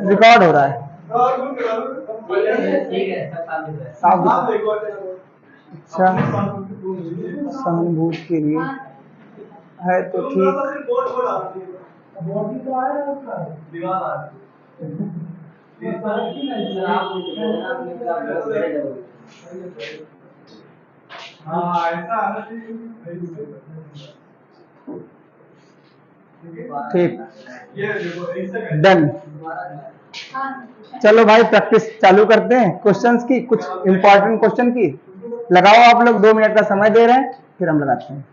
Record हो रहा है। साफ अच्छा, सहानुभूति के लिए है तो ठीक। ठीक, डन। चलो भाई प्रैक्टिस चालू करते हैं क्वेश्चंस की, कुछ इंपॉर्टेंट क्वेश्चन की। लगाओ आप लोग, 2 मिनट का समय दे रहे हैं, फिर हम लगाते हैं।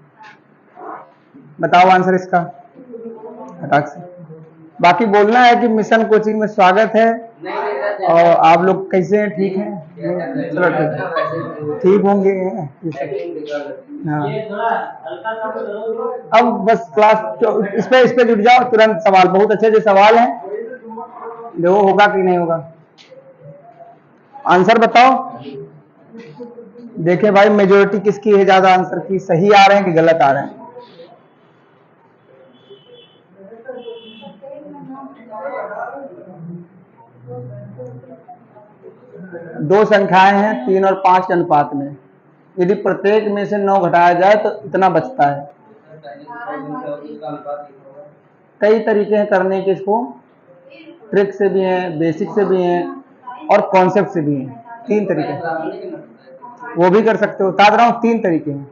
बताओ आंसर इसका फटाक से। बाकी बोलना है कि मिशन कोचिंग में स्वागत है, और आप लोग कैसे हैं, ठीक हैं? चलो ठीक होंगे। हाँ, अब बस क्लास इस पे जुट जाओ, तुरंत सवाल, बहुत अच्छे अच्छे सवाल हैं, देखो होगा कि नहीं होगा। आंसर बताओ। देखे भाई मेजोरिटी किसकी है, ज्यादा आंसर की सही आ रहे हैं कि गलत आ रहे हैं। दो संख्याएं हैं 3 और 5 के अनुपात में, यदि प्रत्येक में से 9 घटाया जाए तो इतना बचता है। कई तरीके हैं करने के इसको, ट्रिक से भी हैं, बेसिक से भी हैं, और कॉन्सेप्ट से भी हैं। 3 तरीके, वो भी कर सकते हो। बता रहा हूं 3 तरीके हैं,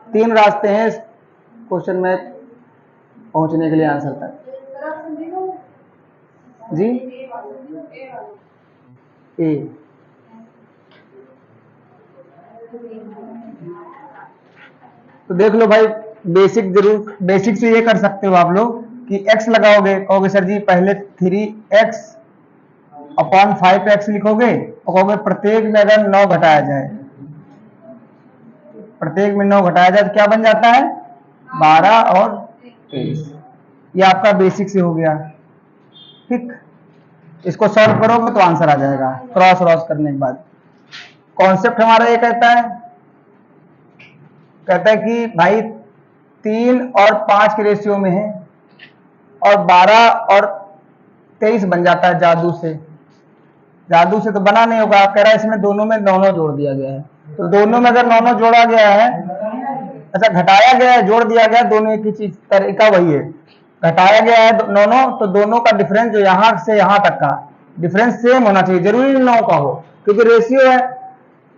3 रास्ते हैं इस क्वेश्चन में पहुंचने के लिए आंसर तक। जी ए, तो देख लो भाई, बेसिक जरूर, बेसिक से ये कर सकते हो आप लोग कि x लगाओगे, कहोगे सर जी पहले 3x अपॉन 5x लिखोगे, और कहोगे प्रत्येक में अगर 9 घटाया जाए, प्रत्येक में 9 घटाया जाए तो क्या बन जाता है, 12 और 23। ये आपका बेसिक से हो गया। ठीक, इसको सॉल्व करोगे तो आंसर आ जाएगा क्रॉस क्रॉस करने के बाद। कॉन्सेप्ट हमारा ये कहता है कि भाई 3 और 5 के रेशियो में है, और 12 और 23 बन जाता है जादू से। जादू से तो बना नहीं होगा, कह रहा है इसमें दोनों में 9 जोड़ दिया गया है, तो दोनों में अगर 9 जोड़ा गया है, अच्छा घटाया गया है, जोड़ दिया गया, दोनों एक ही चीज, तरीका वही है। घटाया गया है 9, तो दोनों का डिफरेंस जो यहां से यहां तक का डिफरेंस सेम होना चाहिए, जरूरी 9 का हो, क्योंकि रेशियो है,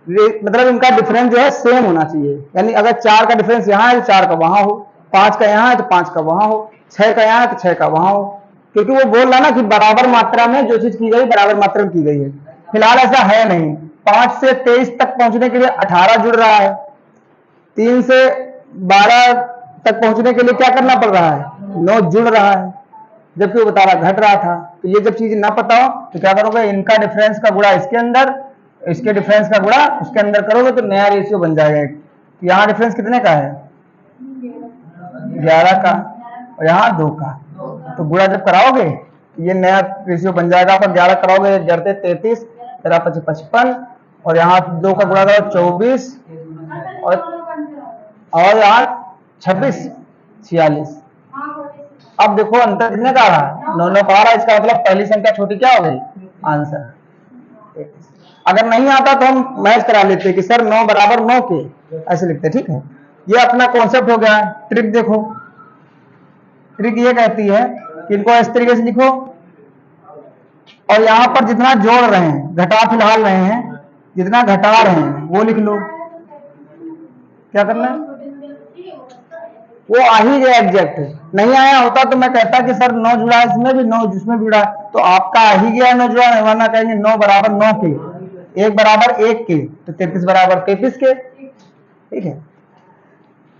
मतलब इनका डिफरेंस जो है सेम होना चाहिए। यानी अगर 4 का डिफरेंस यहाँ है तो 4 का वहां हो, 5 का यहाँ है तो 5 का वहां हो, 6 का यहाँ है तो 6 का वहां हो, क्योंकि वो बोल रहा ना कि बराबर मात्रा में जो चीज की गई बराबर मात्रा में की गई है। फिलहाल ऐसा है नहीं। 5 से 23 तक पहुंचने के लिए 18 जुड़ रहा है, 3 से 12 तक पहुंचने के लिए क्या करना पड़ रहा है, 9 जुड़ रहा है, जबकि वो बता रहा घट रहा था। तो ये जब चीज ना पता हो तो क्या करोगे, इनका डिफरेंस का गुणा इसके अंदर, इसके डिफरेंस का गुणा उसके अंदर करोगे तो नया रेशियो बन जाएगा। तो यहाँ डिफरेंस कितने का है, 11 का, और यहाँ 2 का, तो गुणा जब कराओगे तो ये नया रेशियो बन जाएगा आपका। 11 कराओगे जड़ते 33, 55, और यहाँ 2 का गुणा करो 24, और यहाँ 26, 46। अब देखो अंतर कितने का आ रहा है, 9 का आ रहा है। इसका मतलब पहली संख्या छोटी क्या हो गई, आंसर। अगर नहीं आता तो हम मैच करा लेते कि सर 9 बराबर 9 के, ऐसे लिखते। ठीक है, ये अपना कॉन्सेप्ट हो गया। ट्रिक देखो, ट्रिक ये कहती है कि इनको इस तरीके से लिखो, और यहां पर जितना जोड़ रहे हैं, घटा फिलहाल रहे हैं, जितना घटा रहे हैं वो लिख लो। क्या करना है, वो आ ही गया एग्जैक्ट। नहीं आया होता तो मैं कहता कि सर 9 जुड़ा है, इसमें भी 9 जिसमें भी जुड़ा, तो आपका आ ही गया 9 जुड़ा, वरना कहेंगे 9 बराबर 9 के, 1 बराबर 1 के, तो 33 बराबर 33 के। ठीक है,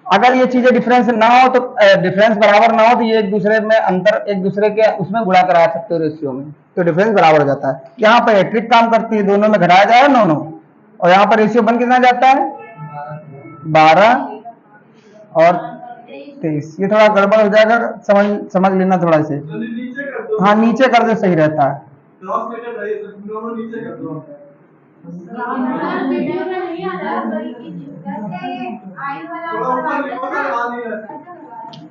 अगर ये चीजें डिफरेंस ना हो तो, डिफरेंस बराबर ना हो तो ये एक दूसरे में अंतर, एक दूसरे के उसमें गुणा करा सकते हो रेशियो में, तो डिफरेंस बराबर हो जाता है। यहाँ पर ट्रिक काम करती है, दोनों में घटाया जाए 9, और यहाँ पर रेशियो बन कितना जाता है, 12 और 23। ये थोड़ा गड़बड़ हो जाएगा, समझ लेना थोड़ा से। हाँ नीचे कर दो, सही रहता है।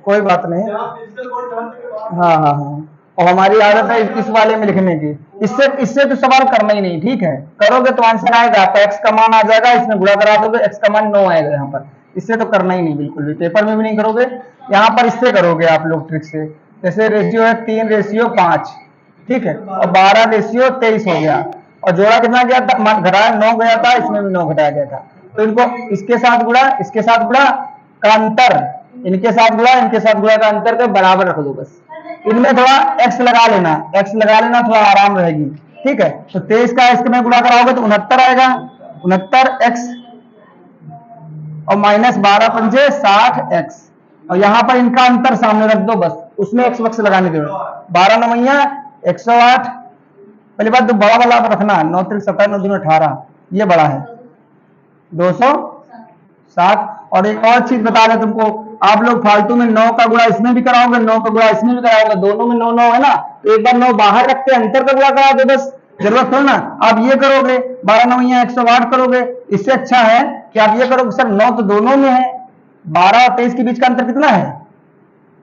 कोई बात नहीं। हाँ हाँ हाँ, और हमारी आदत है इस वाले में लिखने की। इससे इससे तो सवाल करना ही नहीं, ठीक है। करोगे तो आंसर आएगा, आपका एक्स का मान आ जाएगा, इसमें गुणा करा दोगे, एक्स का मान 9 आएगा यहाँ पर। इससे तो करना ही नहीं, बिल्कुल भी पेपर में भी नहीं करोगे। यहाँ पर इससे करोगे आप लोग ट्रिक से। जैसे रेशियो है 3:5, ठीक है, और 12:23 हो गया, और जोड़ा कितना गया था, घटाया 9 गया था, इसमें भी 9 घटाया गया था। तो इनको इसके साथ गुणा, इसके साथ गुणा का अंतर, इनके साथ गुणा, इनके साथ गुणा का अंतर के बराबर रख दो बस। इनमें थोड़ा एक्स लगा लेना, एक्स लगा लेना, थोड़ा आराम रहेगी, ठीक है। तो 23 का एक्स में गुणा कराओगे तो 69 आएगा, 69x, और माइनस 12×5 = 60x, और यहाँ पर इनका अंतर सामने रख दो बस, उसमें एक्स वक्स लगाने दो। 12×9 = 108। पहली बात तो बड़ा वाला रखना, 9×3 = 17, 9×2 = 18, ये बड़ा है 260। और एक और चीज बता दें तुमको, आप लोग फालतू में 9 का गुणा इसमें भी कराओगे, 9 का गुणा इसमें भी कराओगे, दोनों में 9 9 है ना, तो एक बार 9 बाहर रखते अंतर का गुणा करा दो बस, जरूरत हो ना। आप ये करोगे 12×9 = 108 करोगे, इससे अच्छा है कि आप ये करोगे सर 9 तो दोनों में है, 12 और 23 के बीच का अंतर कितना है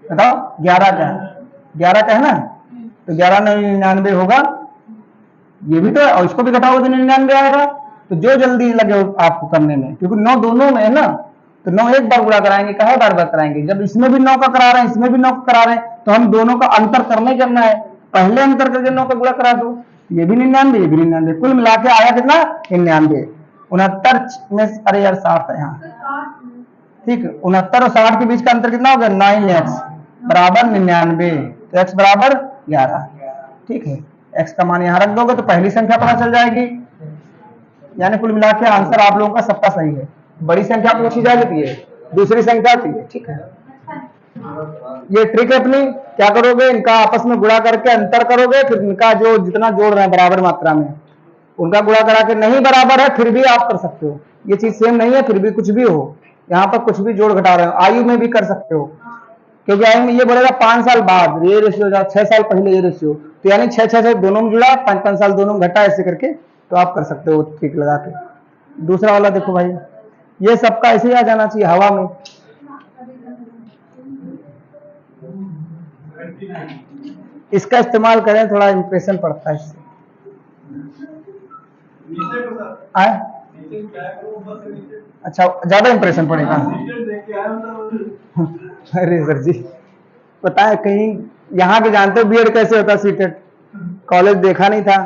बताओ, 11 का है, 11 का है ना, तो 11×9 = 99 होगा, ये भी तो है, और इसको भी घटाओगे तो 99 आएगा। तो जो जल्दी लगे आपको करने में, क्योंकि 9 दोनों में है ना, तो 9 एक बार गुणा कराएंगे, कहे बार बार कराएंगे। जब इसमें भी 9 का करा रहे हैं, इसमें भी 9 का करा रहे हैं, तो हम दोनों का अंतर करना ही करना है, पहले अंतर करके 9 का गुणा करा दो, ये भी 99, ये भी 99, कुल मिला के आया कितना 99। 69 में, अरे यार 60 है यहाँ, ठीक है, 69 और 60 के बीच का अंतर कितना हो गया, 9x = 99, तो x = 11, ठीक है। x का मान यहाँ रख दोगे तो पहली संख्या पता चल जाएगी। यानी कुल मिला के आंसर आप लोगों का सबका सही है। बड़ी संख्या पूछी जाएगी तो ये दूसरी संख्या थी, ठीक है। ये ट्रिक है अपनी, क्या करोगे, इनका आपस में गुणा करके अंतर करोगे, फिर इनका जो जितना जोड़ रहे हैं बराबर मात्रा में, उनका गुणा करा के, नहीं बराबर है फिर भी आप कर सकते हो, ये चीज सेम नहीं है फिर भी कुछ भी हो, यहाँ पर कुछ भी जोड़ घटा रहे हो, आयु में भी कर सकते हो, क्योंकि आयु में ये बोलेगा 5 साल बाद ये रेशियो, 6 साल पहले ये रेशियो, तो यानी 6 दोनों में जुड़ा, 5 साल दोनों में घटा, ऐसे करके तो आप कर सकते हो ट्रिक लगा के। दूसरा वाला देखो भाई, ये सबका ऐसे ही आ जाना चाहिए हवा में। इसका इस्तेमाल करें, थोड़ा इंप्रेशन पड़ता है इससे। अच्छा, ज्यादा इंप्रेशन पड़ेगा। अरे सर जी, पता है कहीं यहाँ के जानते हो बीएड कैसे होता, सीटेट कॉलेज देखा नहीं था,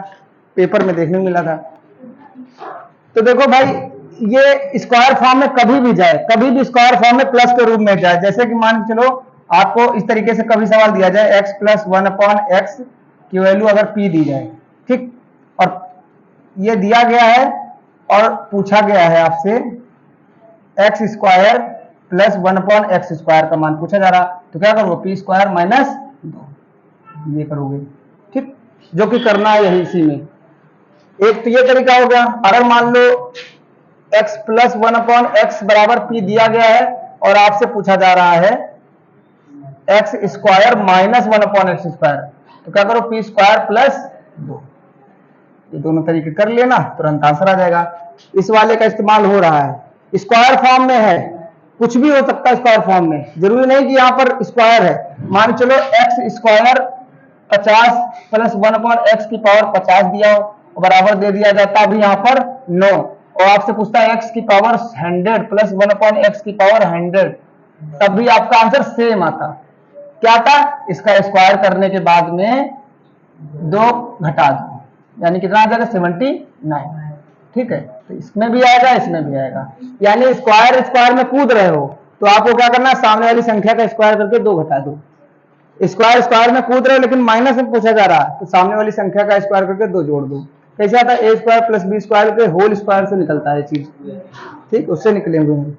पेपर में देखने को मिला था। तो देखो भाई, ये स्क्वायर फॉर्म में कभी भी जाए, कभी भी स्क्वायर फॉर्म में प्लस के रूप में जाए, जैसे कि मान के चलो आपको इस तरीके से कभी सवाल दिया जाए, x + 1/x की वैल्यू अगर p दी जाए, ठीक, और ये दिया गया है और पूछा गया है आपसे x² + 1/x² का मान पूछा जा रहा, तो क्या करोगे, p² - 2 ये करोगे, ठीक, जो कि करना है यही इसी में। एक तो ये तरीका हो गया, अगर मान लो x + 1/x = p दिया गया है और आपसे पूछा जा रहा है x² - 1/x², तो क्या करो, p² + 2, ये दोनों तरीके कर लेना, तुरंत आंसर आ जाएगा। इस वाले का इस्तेमाल हो रहा है, स्क्वायर फॉर्म में है, कुछ भी हो सकता है स्क्वायर फॉर्म में, जरूरी नहीं कि यहाँ पर स्क्वायर है। मान चलो x² 50 + 1/x² दिया हो, बराबर दे दिया जाता अभी यहाँ पर 9, और आपसे पूछता है x² 100 + 1/x² 100, तब भी आपका आंसर सेम आता, क्या था, इसका स्क्वायर करने के बाद में 2 घटा दो, यानी कितना आ जाएगा 79, ठीक है। तो इसमें भी आएगा, इसमें भी आएगा, यानी स्क्वायर में कूद रहे हो तो आपको क्या करना है, सामने वाली संख्या का स्क्वायर करके 2 घटा दो। स्क्वायर में कूद रहे हो लेकिन माइनस में पूछा जा रहा है, तो सामने वाली संख्या का स्क्वायर करके 2 जोड़ दो। कैसे आता है, a² + b² के होल स्क्वायर से निकलता है चीज, ठीक, उससे निकलेंगे हम,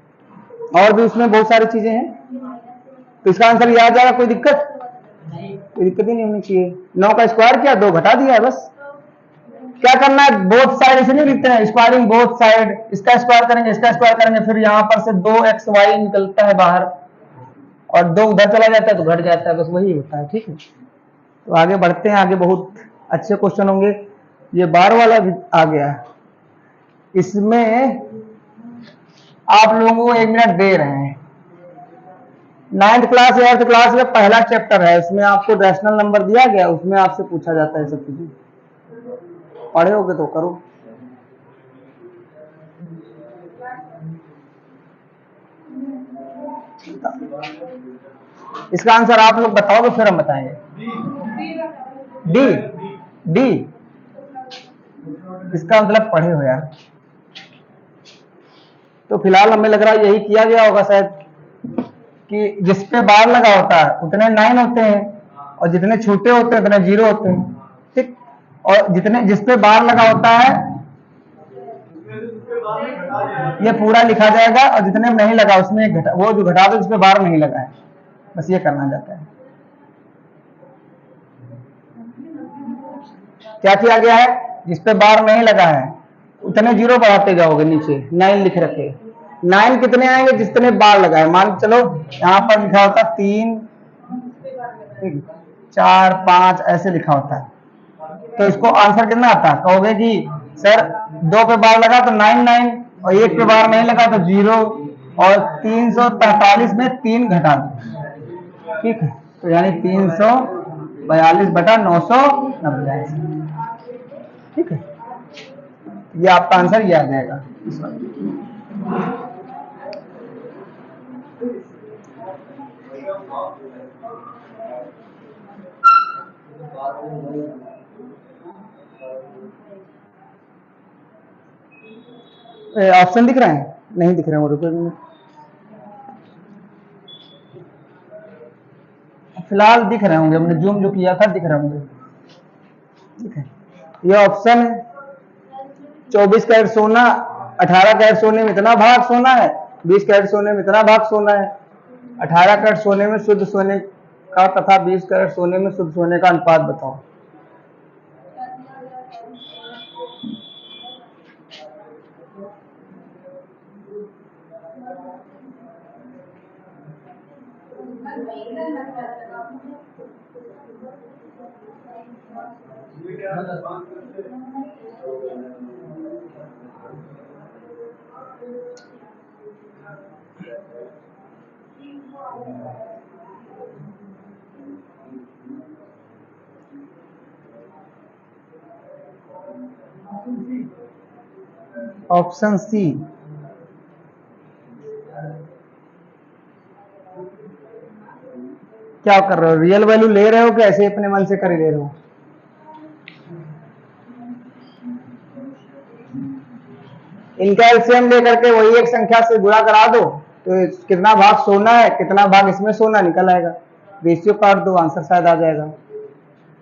और भी उसमें बहुत सारी चीजें हैं, तो इसका आंसर ये आ जाएगा, कोई दिक्कत ही नहीं होनी चाहिए। 9 का स्क्वायर किया, 2 घटा दिया है बस। क्या करना है, बोथ साइड इसे नहीं लिखते हैं, स्क्वायरिंग बोथ साइड, इसका स्क्वायर करेंगे, इसका स्क्वायर करेंगे, फिर यहाँ पर से 2xy निकलता है बाहर और 2 उधर चला जाता है तो घट जाता है, बस वही होता है, ठीक है। तो आगे बढ़ते हैं, आगे बहुत अच्छे क्वेश्चन होंगे। ये बार वाला भी आ गया है, इसमें आप लोगों को 1 मिनट दे रहे हैं। 9th क्लास 8th क्लास में पहला चैप्टर है, उसमें आपको रैशनल नंबर दिया गया, उसमें आपसे पूछा जाता है सब चीजें। पढ़े होगे तो करो। इसका आंसर आप लोग बताओगे फिर हम बताएंगे। डी डी इसका मतलब पढ़े हो यार। तो फिलहाल हमें लग रहा है यही किया गया होगा शायद, कि जिस पे बार लगा होता है उतने 9 होते हैं और जितने छोटे होते हैं उतने 0 होते हैं, ठीक। और जितने जिस पे बार लगा होता है ये पूरा लिखा जाएगा, और जितने में नहीं लगा उसमें एक घटा, वो जो घटा दो जिस पे बार नहीं लगा है, बस ये करना जाता है। क्या किया गया है, जिस पे बार नहीं लगा है उतने 0 बढ़ाते जाओगे, नीचे 9 लिख रखे। 9 कितने आएंगे, जितने बार लगा है। मान चलो यहाँ पर लिखा होता 3 4 5 ऐसे लिखा होता है, तो इसको आंसर कितना आता है, कहोगे कि सर 2 पे बार लगा तो 9 9, और 1 पे बार नहीं लगा तो 0, और 343 में 3 घटा दो, ठीक है। तो यानी 342/990, ठीक है। ये आपका आंसर ये आ जाएगा। ऑप्शन दिख रहे हैं, नहीं दिख रहे हैं, रुपये फिलहाल दिख रहे होंगे, हमने जूम जो किया था दिख रहे होंगे, ठीक है। ये ऑप्शन है 24 कैरेट सोना, 18 कैरेट सोने में इतना भाग सोना है, 20 कैरेट सोने में इतना भाग सोना है। 18 कैरेट सोने में शुद्ध सोने का तथा 20 कैरेट सोने में शुद्ध सोने का अनुपात बताओ। Option C. क्या कर रहे हो, रियल वैल्यू ले रहे हो कि ऐसे अपने मन से कर ले रहे हो? इनका एलसीएम लेकर के वही एक संख्या से गुणा करा दो, तो कितना भाग सोना है कितना भाग इसमें सोना निकल आएगा, रेशियो काट दो, आंसर शायद आ जाएगा।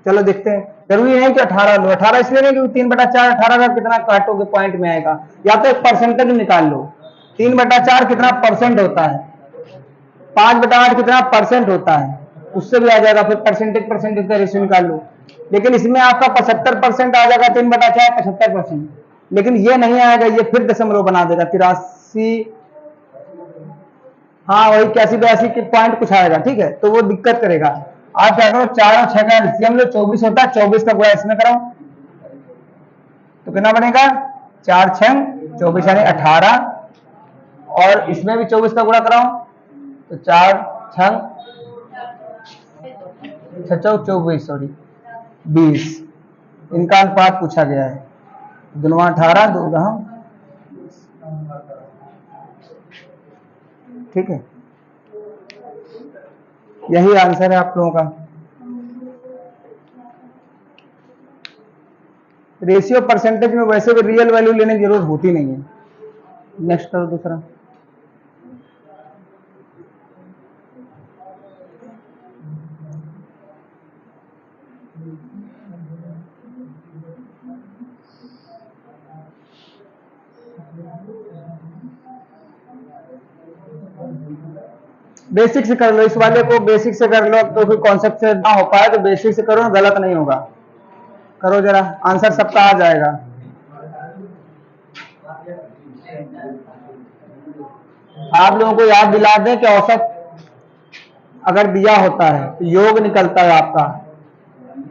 चलो देखते हैं। जरूरी नहीं कि 18 लो, 18 इसलिए नहीं कि 3/4 18 का कितना काटोगे पॉइंट में आएगा, या तो एक परसेंटेज निकाल लो। 3/4 कितना परसेंट होता है, 5/8 कितना परसेंट होता है, उससे भी आ जाएगा। फिर परसेंटेज का रेशियो निकाल लो। लेकिन इसमें आपका 75% आ जाएगा, 3/4 75%, लेकिन ये नहीं आएगा, ये फिर दशमलव बना देगा 83, हाँ वही 81 के पॉइंट कुछ आएगा, ठीक है। तो वो दिक्कत करेगा। आप क्या करो, 4 और 6 का एलसीएम लो, 24 होता है, 24 का गुणा इसमें कराओ तो कितना बनेगा, 4 6 24 यानी 18, और इसमें भी 24 का गुणा कराओ तो 4 6 24 सॉरी 20। इनका अनुपात पूछा गया है, दुनवा 18 दूगा, ठीक है। यही आंसर है आप लोगों का। रेशियो परसेंटेज में वैसे भी रियल वैल्यू लेने की जरूरत होती नहीं है। नेक्स्ट करो दूसरा। बेसिक से कर लो, इस वाले को बेसिक से कर लो, तो फिर कॉन्सेप्ट से ना हो पाए तो बेसिक से करो, गलत नहीं होगा। करो जरा, आंसर सबका आ जाएगा। आप लोगों को याद दिला दें कि औसत अगर दिया होता है तो योग निकलता है आपका,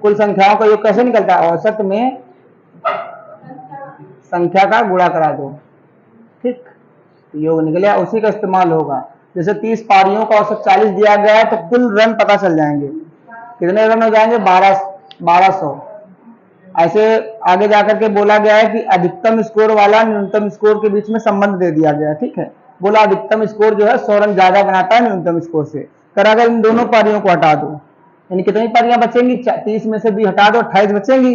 कुल संख्याओं का योग कैसे निकलता है, औसत में संख्या का गुणा करा दो, ठीक, तो योग निकले, उसी का इस्तेमाल होगा। जैसे 30 पारियों का औसत 40 दिया गया है, तो कुल रन पता चल जाएंगे, कितने रन हो जाएंगे, 1200। ऐसे आगे जाकर के बोला गया है कि अधिकतम स्कोर वाला न्यूनतम स्कोर के बीच में संबंध दे दिया गया है, ठीक है। बोला अधिकतम स्कोर जो है 100 रन ज्यादा बनाता है न्यूनतम स्कोर से। कर अगर इन दोनों पारियों को हटा दो, यानी कितनी पारियां बचेंगी, 30 में से भी हटा दो, 28 बचेंगी।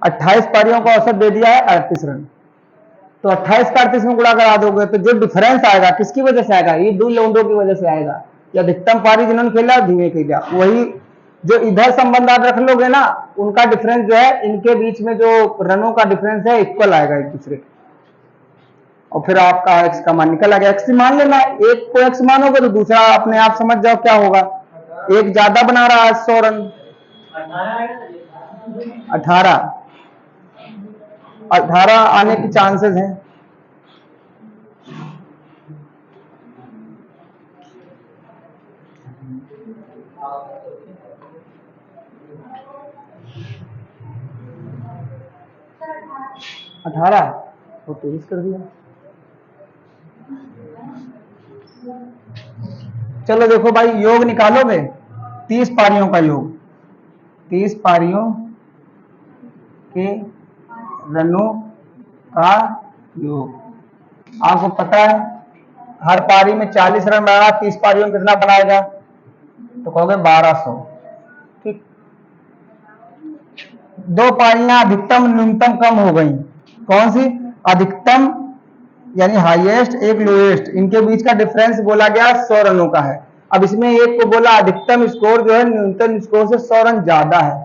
28 पारियों का औसत दे दिया है 38 रन, तो 28 का 38 में गुणा करा दोगे तो जो डिफरेंस आएगा किसकी वजह से आएगा, ये दो लौंडों की वजह से आएगा। या अधिकतम पारी जिन्होंने खेला धीमे खेला, वही जो इधर संबंध आप रख लोगे ना, उनका डिफरेंस जो है, इनके बीच में जो रनों का डिफरेंस है इक्वल आएगा एक दूसरे के, और फिर आपका एक्स का मान निकल आएगा। एक्स मान लेना, एक को एक्स मानोगे तो दूसरा अपने आप समझ जाओ क्या होगा। एक ज्यादा बना रहा है 100 रन, 18 आने की चांसेस हैं। अठारह तो 23 कर दिया। चलो देखो भाई, योग निकालोगे, 30 पारियों का योग, 30 पारियों के रनों का योग। आपको पता है हर पारी में 40 रन बनाना, 30 पारियों में कितना बनाएगा, तो कहोगे 1200, ठीक। दो पारियां अधिकतम न्यूनतम कम हो गई, कौन सी, अधिकतम यानी हाईएस्ट, एक लोएस्ट, इनके बीच का डिफरेंस बोला गया 100 रनों का है। अब इसमें एक को बोला अधिकतम स्कोर जो है न्यूनतम स्कोर से 100 रन ज्यादा है,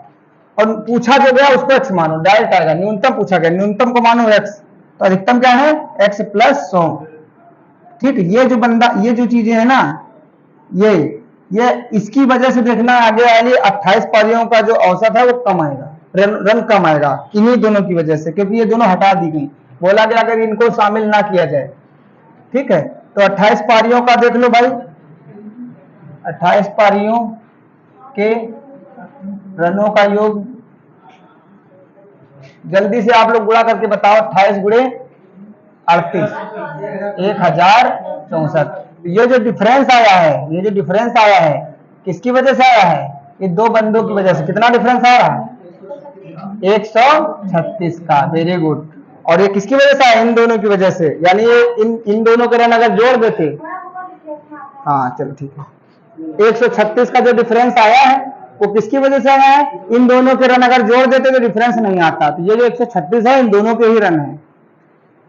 और पूछा जो गया उसको एक्स मानो, डायरेक्ट आएगा। न्यूनतम पूछा गया, न्यूनतम को मानो एक्स, तो अधिकतम क्या है, एक्स प्लस 100, ठीक। ये जो बंदा, ये जो चीजें है ना, ये इसकी वजह से देखना आगे वाली 28 पारियों का जो औसत है वो कम आएगा, रन कम आएगा इन्हीं दोनों की वजह से, क्योंकि ये दोनों हटा दी गई। बोला गया अगर इनको शामिल ना किया जाए, ठीक है। तो 28 पारियों का देख लो भाई, 28 पारियों के रनों का योग, जल्दी से आप लोग गुणा करके बताओ, 28 गुणे 38, 1064। ये जो डिफरेंस आया है, ये जो डिफरेंस आया है किसकी वजह से आया है, ये दो बंदों की वजह से। कितना डिफरेंस आया है, 136 का, वेरी गुड। और ये किसकी वजह से आया, इन दोनों की वजह से, यानी ये इन दोनों के रन अगर जोड़ देते, हाँ चलो ठीक है, 136 का जो डिफरेंस आया है वो किसकी वजह से आया है, इन दोनों के रन अगर जोड़ देते तो डिफरेंस नहीं आता। तो ये जो 136 है इन दोनों के ही रन है,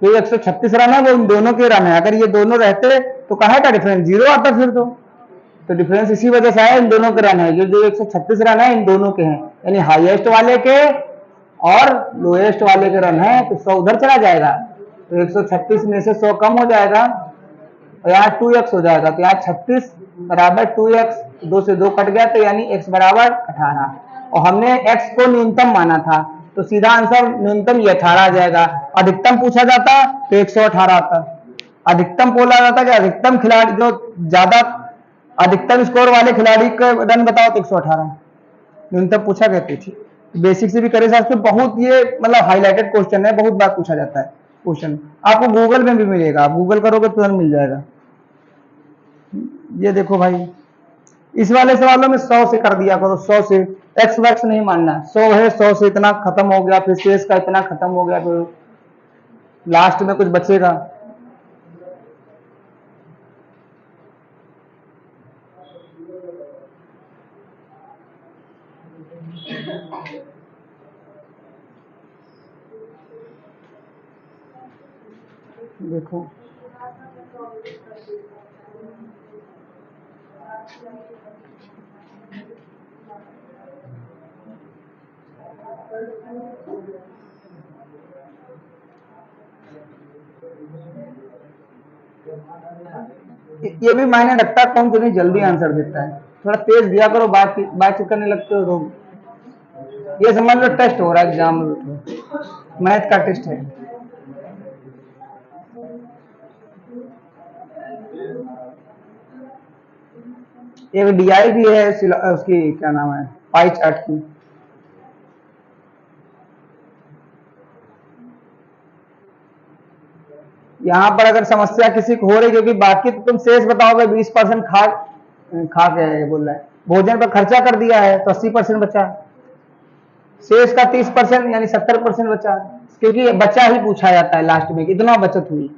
ये 136 रन है वो इन दोनों के रन है। अगर ये दोनों रहते तो कहाँ का डिफरेंस, जीरो आता फिर तो डिफरेंस इसी वजह से आया, इन दोनों के रन है। ये जो 136 रन है इन दोनों के हैं, यानी हाईएस्ट वाले के और लोएस्ट वाले के रन है, तो 100 उधर चला जाएगा, तो 136 में से 100 कम हो जाएगा, और यहाँ 2x हो जाएगा। तो यहाँ 36 बराबर 2x, 2 से 2 कट गया, तो यानी x बराबर 18, और हमने x को न्यूनतम माना था, तो सीधा आंसर न्यूनतम ये 18 आ जाएगा। अधिकतम पूछा जाता तो 118 आता। अधिकतम बोला जाता कि अधिकतम खिलाड़ी जो ज्यादा अधिकतम स्कोर वाले खिलाड़ी का रन बताओ, तो 118। न्यूनतम पूछा गया, ठीक। बेसिक से भी करे सकते, बहुत ये मतलब हाईलाइटेड क्वेश्चन है, बहुत बार पूछा जाता है क्वेश्चन, आपको गूगल में भी मिलेगा, आप गूगल करोगे तुरंत मिल जाएगा। ये देखो भाई, इस वाले सवालों में 100 से कर दिया करो, 100 से, एक्स वैक्स नहीं मानना, 100 है, 100 से इतना खत्म हो गया, फिर शेष का इतना खत्म हो गया, फिर लास्ट में कुछ बचेगा। देखो ये भी मायने रखता है कौन कितनी जल्दी आंसर देता है, थोड़ा तेज दिया करो, बातचीत करने लगते हो तो। ये समझ लो टेस्ट हो रहा है, एग्जाम मैथ का टेस्ट है। एक डीआई भी है, उसकी क्या नाम है, पाई चार्ट की। यहाँ पर अगर समस्या किसी को हो रही, क्योंकि बाकी तो तुम शेष बताओगे 20% खा खा के बोल रहा है, भोजन पर खर्चा कर दिया है तो 80% बचा, शेष का 30% यानी 70% बचा, क्योंकि बचा ही पूछा जाता है लास्ट में कितना बचत हुई।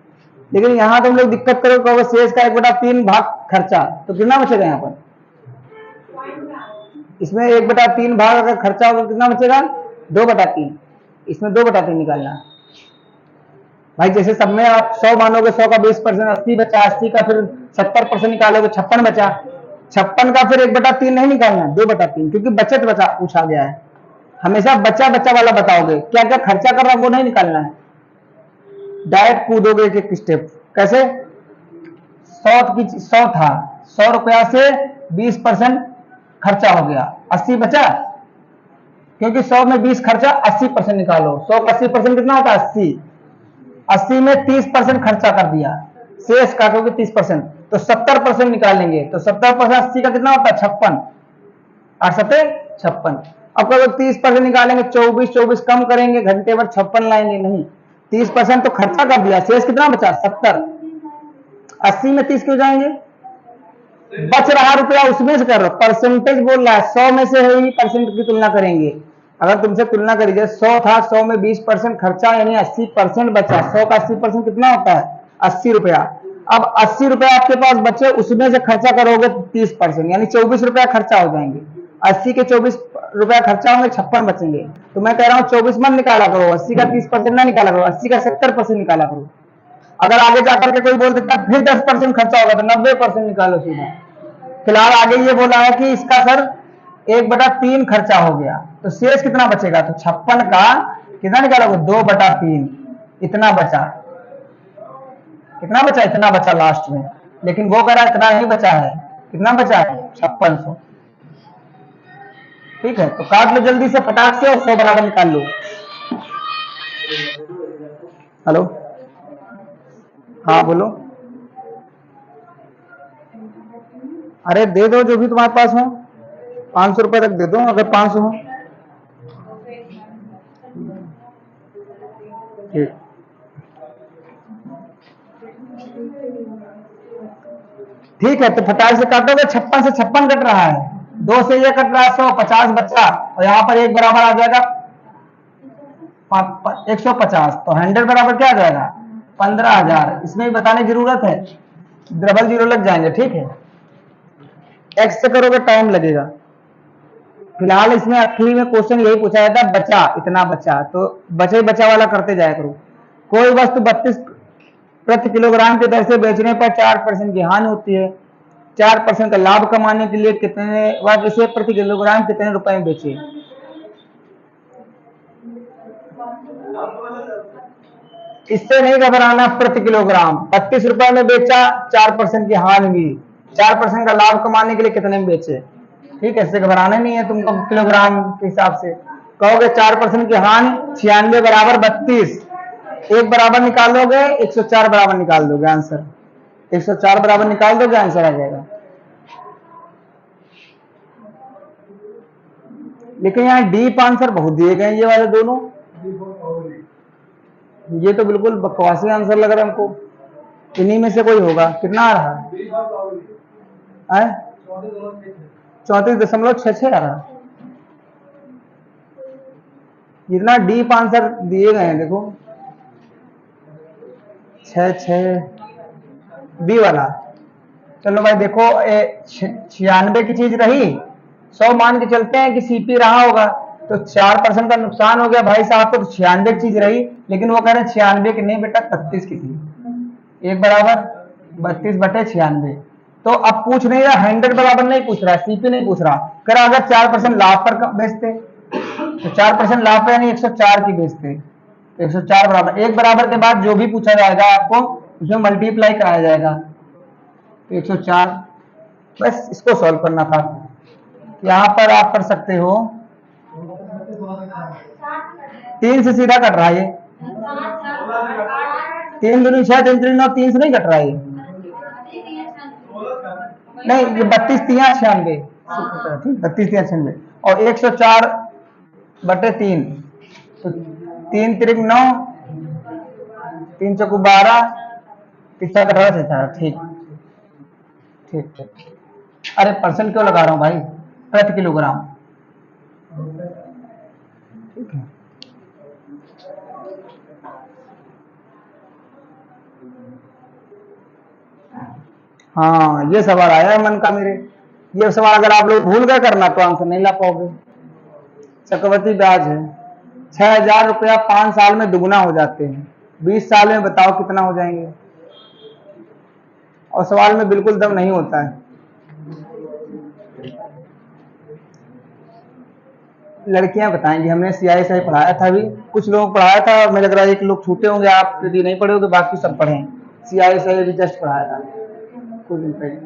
लेकिन यहाँ तुम लोग दिक्कत करो, कहोगे शेष का 1/3 भाग खर्चा, तो कितना बचेगा यहाँ पर? इसमें 1/3 भाग अगर खर्चा होगा कितना बचेगा? 2/3। इसमें 2/3 निकालना भाई। जैसे सब में आप 100 मानोगे, 100 का 20%, 80 बचा, 80 का फिर 70% निकालोगे, 56 बचा। 56 का फिर 1/3 नहीं निकालना, 2/3, क्योंकि बचत बचा पूछा गया है। हमेशा बचा बचा वाला बताओगे, क्या क्या खर्चा कर रहा है वो नहीं निकालना है, डायरेक्ट कूदोगे एक एक स्टेप। कैसे? 100 था, 100 रुपया से 20% खर्चा हो गया, 80 बचा, क्योंकि 100 में 20 खर्चा, 80% निकालो। 100 का 80% कितना होता है? 80। 80 में 30% खर्चा कर दिया, शेष का क्योंकि 30%, तो 70% निकालेंगे, तो 70% 80 का कितना होता है? 56। 8 सत्ते 56। अब कभी 30% निकालेंगे, 24 कम करेंगे, घंटे भर 56 लाएंगे, नहीं, 30% तो खर्चा कर दिया, शेष कितना बचा? 70। 80 में 30 क्यों जाएंगे? बच रहा रुपया उसमें से कर रहा, परसेंटेज बोल रहा है, 100 में से है ही, परसेंट की तुलना करेंगे। अगर तुमसे तुलना करी जाए, 100 था, 100 में 20% खर्चा यानी 80% बचा। 100 का 80% कितना होता है? 80 रुपया। अब 80 रुपया आपके पास बचे, उसमें से खर्चा करोगे 30% यानी 24 रुपया खर्चा हो जाएंगे। 80 के 24 रुपया खर्चा होंगे, 56 बचेंगे। तो मैं कह रहा हूँ 24 मत निकाला करो, 80 का 30% ना निकाला करो, 80 का 70% निकाला करो। अगर आगे जाकर के कोई बोल देता फिर 10% खर्चा होगा, तो 90% निकालो सीधा। फिलहाल आगे ये बोला है कि इसका सर 1/3 खर्चा हो गया, तो शेष कितना बचेगा? तो 56 का कितना निकालोगे? 2/3, इतना बचा। कितना बचा? इतना बचा लास्ट में। लेकिन वो कह रहा है इतना नहीं बचा है, कितना बचा है? 5600। ठीक है, तो काट लो जल्दी से फटाक से और 100 बराबर निकाल लो। हेलो, हाँ बोलो। अरे दे दो जो भी तुम्हारे पास हो, 500 रुपए तक दे दो अगर 500 हो। ठीक है, तो 50 से काटोगे, 56 से 56 कट रहा है, 2 से ये कट रहा है, 150 बचा, और यहाँ पर 1 बराबर आ जाएगा 150, तो 100 बराबर क्या आ जाएगा? 15,000। इसमें भी बताने की जरूरत है, डबल जीरो लग जाएंगे। ठीक है, एक्स से करोगे टाइम लगेगा। फिलहाल इसमें आखिरी में क्वेश्चन यही पूछा जाता है, बचा, इतना बचा, तो बचे बचा वाला करते जाया करो। कोई वस्तु 32 प्रति किलोग्राम की दर से बेचने पर 4% की हानि होती है। 4% का लाभ कमाने के लिए कितने वह इसे प्रति किलोग्राम कितने रुपए में बेचे? इससे नहीं घबराना, प्रति किलोग्राम 32 रुपए में बेचा, 4% की हानि हुई, 4% का लाभ कमाने के लिए कितने में बेचे? ठीक है, इससे घबराना नहीं है तुमको, किलोग्राम के हिसाब से कहोगे 4% की हानि, 96 बराबर 32, 1 बराबर निकाल दोगे, 104 बराबर निकाल दोगे, आंसर 104 बराबर निकाल दोगे, आंसर आ जाएगा। लेकिन यहाँ डीप आंसर बहुत दिए गए ये वाले दोनों, ये तो बिल्कुल बकवासी आंसर लग रहा है हमको। इन्हीं में से कोई होगा। कितना आ रहा है? 34.66 आ रहा। जितना डीप आंसर दिए गए हैं देखो, 6 बी वाला। चलो भाई देखो, 96 की चीज रही, 100 मान के चलते हैं कि सीपी रहा होगा, तो 4% का नुकसान हो गया भाई साहब को, तो 96 की चीज रही, लेकिन वो कह रहे हैं 96 की नहीं बेटा, 36 की थी। 1 बराबर 32/96। तो अब पूछ नहीं रहा, 100 बराबर नहीं पूछ रहा, सीपी नहीं पूछ रहा, कह रहा अगर 4% लाभ पर बेचते, तो 4% लाभ पे यानी 104 की बेचते, 104 बराबर, 1 बराबर के बाद जो भी पूछा जाएगा आपको उसमें मल्टीप्लाई कराया जाएगा, तो 104। बस इसको सॉल्व करना था। यहाँ पर आप कर सकते हो, 3 से सीधा कट रहा है ये, 3 दूनी 6, 3 3 9, 3 से नहीं कट रहा है ये, नहीं ये 32 3 96, 32 3 96 और 104/3, तो 3 3 9, 3 चौको 12, पिछला 18 से 18, ठीक ठीक ठीक। अरे परसेंट क्यों लगा रहा हूँ भाई, प्रति किलोग्राम, ठीक है। हाँ ये सवाल आया है मन का मेरे, ये सवाल अगर आप लोग भूल गए करना तो आंसर नहीं ला पाओगे। चक्रवृद्धि ब्याज है 6,000 रुपया 5 साल में दुगुना हो जाते हैं, 20 साल में बताओ कितना हो जाएंगे। और सवाल में बिल्कुल दम नहीं होता है, लड़कियां बताएंगी, हमने CISI पढ़ाया था, अभी कुछ लोग पढ़ाया था, मुझे लग रहा है एक लोग छूटे होंगे, आप यदि नहीं पढ़े होंगे बाकी सब पढ़े। CISI भी जस्ट पढ़ाया था कुछ दिन पहले।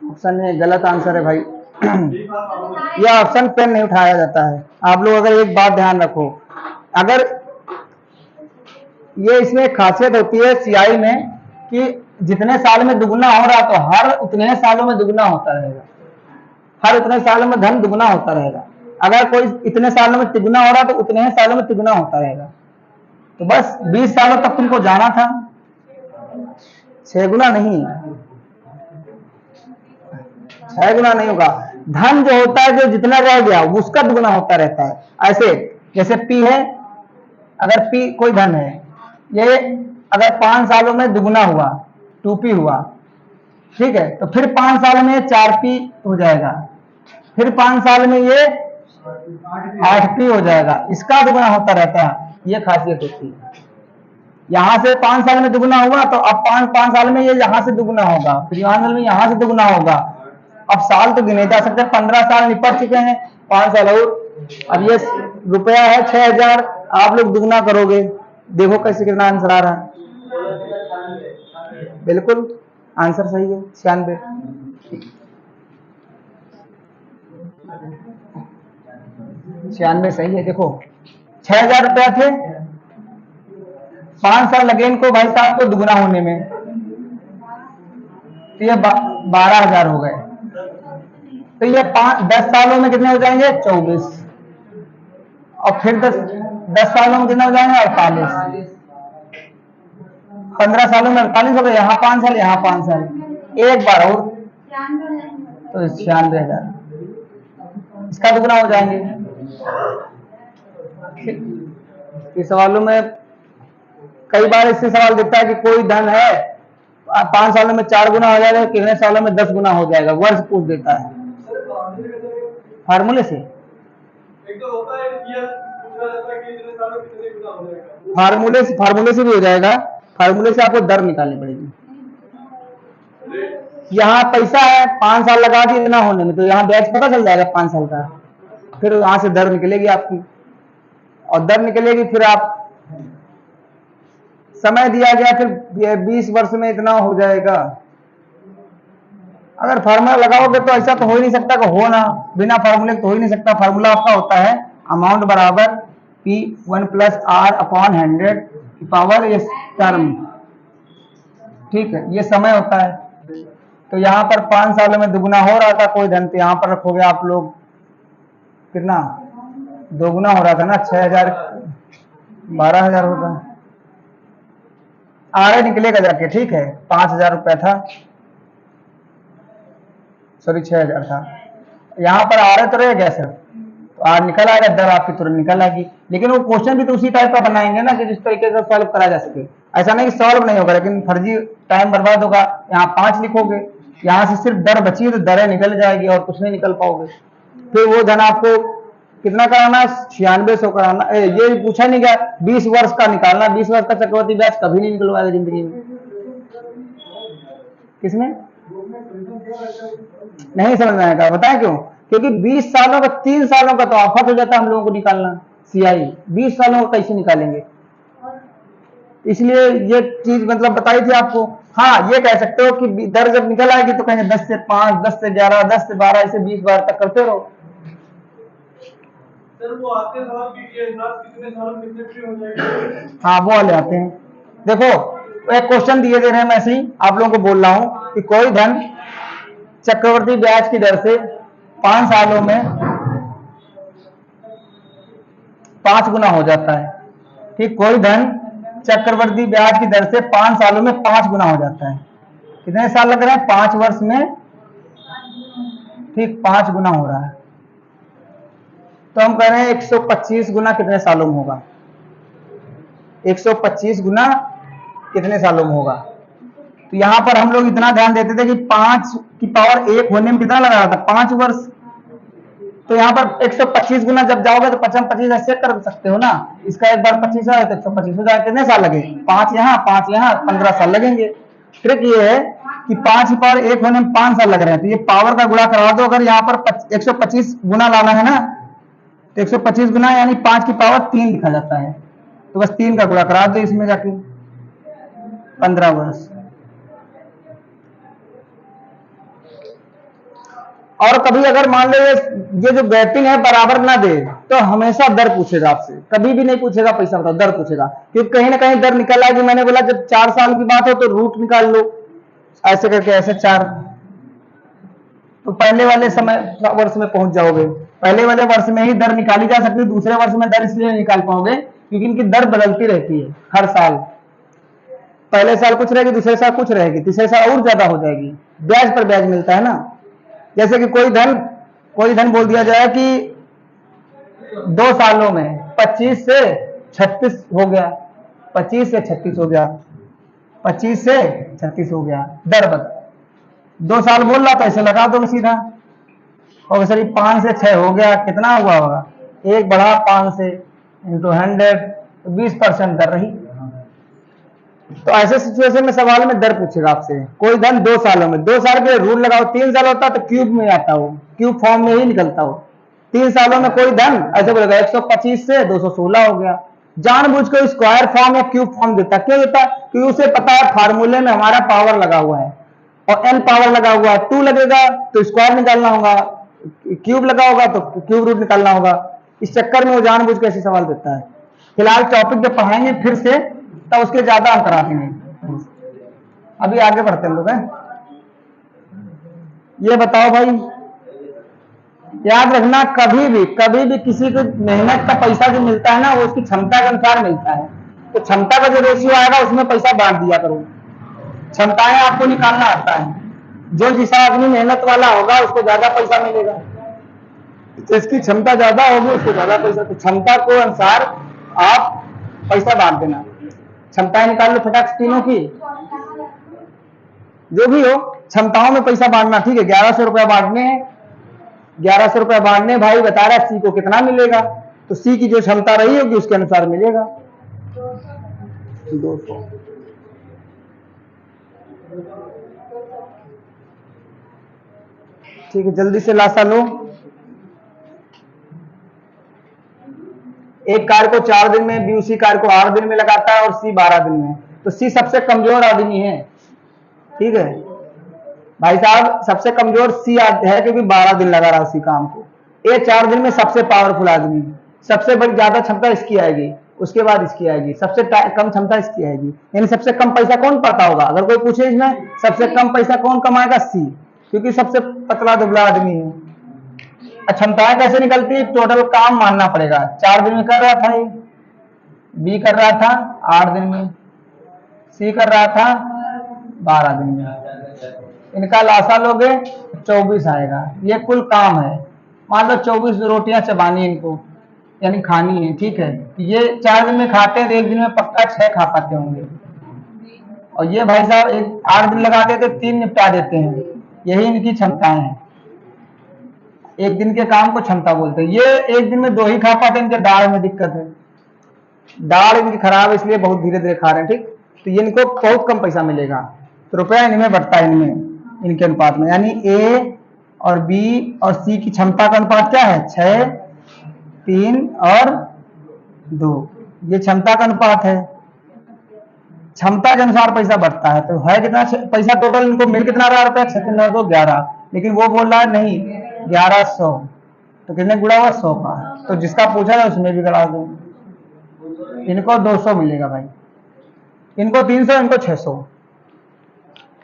ऑप्शन है गलत आंसर है भाई। यह ऑप्शन पेन नहीं उठाया जाता है। आप लोग अगर एक बात ध्यान रखो, अगर ये इसमें एक खासियत होती है CI में कि जितने साल में दुगुना हो रहा तो हर उतने सालों में दुगुना होता रहेगा, हर उतने सालों में धन दुगुना होता रहेगा। अगर कोई इतने सालों में तिगुना हो रहा तो उतने ही सालों में तिगुना होता रहेगा। तो बस 20 सालों तक तुमको जाना था, 6 गुना नहीं, 6 गुना नहीं होगा। धन जो होता है जो जितना रह गया उसका दुगुना होता रहता है। ऐसे जैसे P है, अगर P कोई धन है, ये अगर 5 सालों में दुगुना हुआ 2P हुआ, ठीक है, तो फिर 5 साल में 4P हो जाएगा, फिर 5 साल में ये 8P हो जाएगा, इसका दुगुना होता रहता है। ये खासियत होती है। यहां से 5 साल में दुगुना हुआ तो अब 5 साल में ये यहां से दुगुना होगा, फिर साल में यहां से दुगुना होगा। अब साल तो गिने जा सकते, 15 साल निपट चुके हैं, 5 साल और। अब ये रुपया है 6,000, आप लोग दुगुना करोगे, देखो कैसे कितना आंसर आ रहा है। बिल्कुल आंसर सही है 96। 96 सही है। देखो 6,000 रुपया थे, 5 साल लगे इनको भाई साहब को दुगुना होने में, तो ये 12,000 हो गए। तो ये 10 सालों में कितने हो जाएंगे 24, और फिर 10 सालों में कितने हो जाएंगे 48, 15 सालों में 48 हो गए, यहाँ 5 साल यहाँ 5 साल, एक बार और तो 96,000, इसका दुगुना हो जाएंगे। इस सवालों में कई बार इससे सवाल दिखता है कि कोई धन है 5 सालों में 4 गुना हो जाएगा, कितने सालों में 10 गुना हो जाएगा, वर्ष पूछ देता है फार्मूले से। फार्मूले से भी हो जाएगा, फार्मूले से आपको दर निकालनी पड़ेगी। यहाँ पैसा है 5 साल लगा दिए इतना होने में, तो यहाँ ब्याज पता चल जाएगा 5 साल का, फिर वहां से दर निकलेगी आपकी, और दर निकलेगी फिर आप समय दिया गया, फिर 20 वर्ष में इतना हो जाएगा। अगर फार्मूला लगाओगे तो ऐसा तो हो ही नहीं सकता कि हो ना, बिना फार्मूले तो हो ही नहीं सकता। फार्मूला आपका होता है अमाउंट बराबर P1 + R/100 की पावर इस टर्म, ठीक है, ये समय होता है। तो यहाँ पर 5 सालों में दुगुना हो रहा था कोई धन, तो यहाँ पर रखोगे आप लोग कितना, दोगुना हो रहा था ना, 6,000 12,000 होता, आर निकलेगा जाके, ठीक है, 5,000 रुपया था, सॉरी 6,000 था, यहाँ पर आर तो रह गया सर, तो आर निकल आएगा, दर आपकी तुरंत निकल आएगी। लेकिन वो क्वेश्चन भी तो उसी टाइप का बनाएंगे ना कि जिस तरीके से सॉल्व करा जा सके। ऐसा नहीं कि सॉल्व नहीं होगा, लेकिन फर्जी टाइम बर्बाद होगा। यहाँ 5 लिखोगे, यहाँ से सिर्फ दर बची है तो दरें निकल जाएगी और कुछ नहीं निकल पाओगे। फिर वो धन आपको कितना कराना है 9600 कराना, ये पूछा नहीं गया 20 वर्ष का निकालना, 20 वर्ष का चक्रवृद्धि ब्याज कभी नहीं निकलवाएगा जिंदगी में। किसमें नहीं समझ में आएगा, बताएं क्यों? क्योंकि 20 सालों का 3 सालों का तो आफत हो जाता है हम लोगों को निकालना, CI 20 सालों का कैसे निकालेंगे? इसलिए ये चीज मतलब बताई थी आपको। हाँ ये कह सकते हो कि दर जब निकल आएगी तो कहेंगे 10 से 5, 10 से 11, 10 से 12, ऐसे 20 बार तक करते रहो। सर वो आते सवाल कितने सालों में कितने फ्री हो जाएंगे? हाँ वो वाले आते हैं। देखो एक क्वेश्चन दिए दे रहे हैं, मैं ऐसे ही आप लोगों को बोल रहा हूं कि कोई धन चक्रवर्ती ब्याज की दर से 5 सालों में 5 गुना हो जाता है। ठीक, कोई धन चक्रवृद्धि ब्याज की दर से 5 सालों में 5 गुना हो जाता है। कितने साल लग रहे हैं? 5 वर्ष में, ठीक, 5 गुना हो रहा है। तो हम कह रहे हैं 125 गुना कितने सालों में होगा? 125 गुना कितने सालों में होगा? तो यहां पर हम लोग इतना ध्यान देते थे कि 5 की पावर 1 होने में कितना लग रहा था? 5 वर्ष। तो यहाँ पर 125 गुना जब जाओगे तो 55 25 ऐसे कर सकते हो ना, इसका एक बार 25 है तो 125 हो जाएगा। कितने साल लगे? 5 यहाँ 5 यहाँ, 15 साल लगेंगे। ट्रिक ये है कि 5 की पावर 1 होने में 5 साल लग रहे हैं, तो ये पावर का गुणा करवा दो। अगर यहाँ पर 125 गुना लाना है ना, तो 125 गुना यानी 5 की पावर 3 लिखा जाता है, तो बस 3 का गुणा करा दो इसमें जाके, 15 वर्ष। और कभी अगर मान लो ये जो गैपिंग है बराबर ना दे तो हमेशा दर पूछेगा आपसे, कभी भी नहीं पूछेगा पैसा बताओ, दर पूछेगा, क्योंकि कहीं ना कहीं दर निकल आएगी। मैंने बोला जब 4 साल की बात हो तो रूट निकाल लो, ऐसे करके ऐसे 4, तो पहले वाले समय वर्ष में पहुंच जाओगे। पहले वाले वर्ष में ही दर निकाली जा सकती है, दूसरे वर्ष में दर इसलिए नहीं निकाल पाओगे क्योंकि इनकी दर बदलती रहती है हर साल। पहले साल कुछ रहेगी, दूसरे साल कुछ रहेगी, तीसरे साल और ज्यादा हो जाएगी, ब्याज पर ब्याज मिलता है ना। जैसे कि कोई धन बोल दिया जाए कि 2 सालों में 25 से 36 हो गया, 25 से 36 हो गया, 25 से 36 हो गया, दर बदल। 2 साल बोल रहा था, ऐसे लगा दो सीधा, और सर 5 से 6 हो गया, कितना हुआ होगा? 1 बढ़ा 5 से इंटू 100, 20% दर रही। तो ऐसे सिचुएशन में सवाल में दर पूछेगा आपसे। कोई धन 2 सालों में, 2 साल के रूल लगाओ, 3 साल होता तो क्यूब में आता हो, क्यूब फॉर्म में ही निकलता हो। 3 सालों में कोई धन ऐसे बोलेगा 125 से 216 हो गया, जानबूझ के स्क्वायर फॉर्म या क्यूब फॉर्म देता। क्यों देता? क्योंकि उसे पता है फार्मूले में हमारा पावर लगा हुआ है और एन पावर लगा हुआ है, 2 लगेगा तो स्क्वायर निकालना होगा, क्यूब लगा होगा तो क्यूब रूट निकालना होगा। इस चक्कर में वो जानबूझ के ऐसे सवाल देता है। फिलहाल टॉपिक जब पढ़ाएंगे फिर से तो उसके ज्यादा अंतर आएंगे। अभी आगे बढ़ते हैं लोग हैं। ये बताओ भाई, याद रखना कभी भी किसी को मेहनत का पैसा जो मिलता है ना वो उसकी क्षमता के अनुसार मिलता है। तो क्षमता का जो रेशियो आएगा उसमें पैसा बांट दिया करो। क्षमताएं आपको निकालना आता है, जो जिस आदमी मेहनत वाला होगा उसको ज्यादा पैसा मिलेगा, जिसकी क्षमता ज्यादा होगी उसको ज्यादा पैसा। तो क्षमता को अनुसार आप पैसा बांट देना। क्षमताएं निकाल लो फटाक से तीनों की, जो भी हो क्षमताओं में पैसा बांटना। ठीक है, 1100 रुपया बांटने, 1100 रुपया बांटने। भाई बता रहा है सी को कितना मिलेगा, तो सी की जो क्षमता रही होगी उसके अनुसार मिलेगा 200। ठीक है, जल्दी से लासा लो। एक कार को 4 दिन में, बी उसी कार को 8 दिन में लगाता है और सी 12 दिन में। तो सी सबसे कमजोर आदमी है। ठीक है भाई साहब, सबसे कमजोर सी है क्योंकि 12 दिन लगा रहा उसी काम को। ये 4 दिन में सबसे पावरफुल आदमी, सबसे बड़ी ज्यादा क्षमता इसकी आएगी, उसके बाद इसकी आएगी, सबसे कम क्षमता इसकी आएगी। यानी सबसे कम पैसा कौन पाता होगा? अगर कोई पूछे इसमें सबसे कम पैसा कौन कमाएगा? सी, क्योंकि सबसे पतला दुबला आदमी है। क्षमताएं कैसे निकलती है? टोटल काम मानना पड़ेगा। 4 दिन में कर रहा था ये, बी कर रहा था 8 दिन में, सी कर रहा था 12 दिन में। इनका लासा लोगे 24 आएगा। ये कुल काम है। मान लो 24 रोटियां चबानी इनको, यानी खानी है। ठीक है, ये 4 दिन में खाते हैं तो 1 दिन में पक्का 6 खा पाते होंगे। और ये भाई साहब 8 दिन लगाते थे 3 निपटा देते हैं। यही इनकी क्षमताएं हैं। 1 दिन के काम को क्षमता बोलते हैं। ये 1 दिन में 2 ही खा पाते हैं, इनके दाढ़ में दिक्कत है, दाढ़ इनकी खराब है इसलिए बहुत धीरे धीरे खा रहे हैं। ठीक, तो ये इनको बहुत कम पैसा मिलेगा, तो रुपया इनमें बढ़ता है, इनमें इनके अनुपात में। यानी ए और बी और सी की क्षमता का अनुपात क्या है? 6, 3 और 2। ये क्षमता का अनुपात है। क्षमता के अनुसार पैसा बढ़ता है। तो है कितना पैसा टोटल? इनको मिल कितना रहा रुपया? 6 3 2 11। लेकिन वो बोल रहा है नहीं 1100, तो कितने गुणा हुआ? 100 का। तो जिसका पूछा है उसमें भी गड़ा दो। इनको 200 मिलेगा भाई, इनको 300, इनको 600।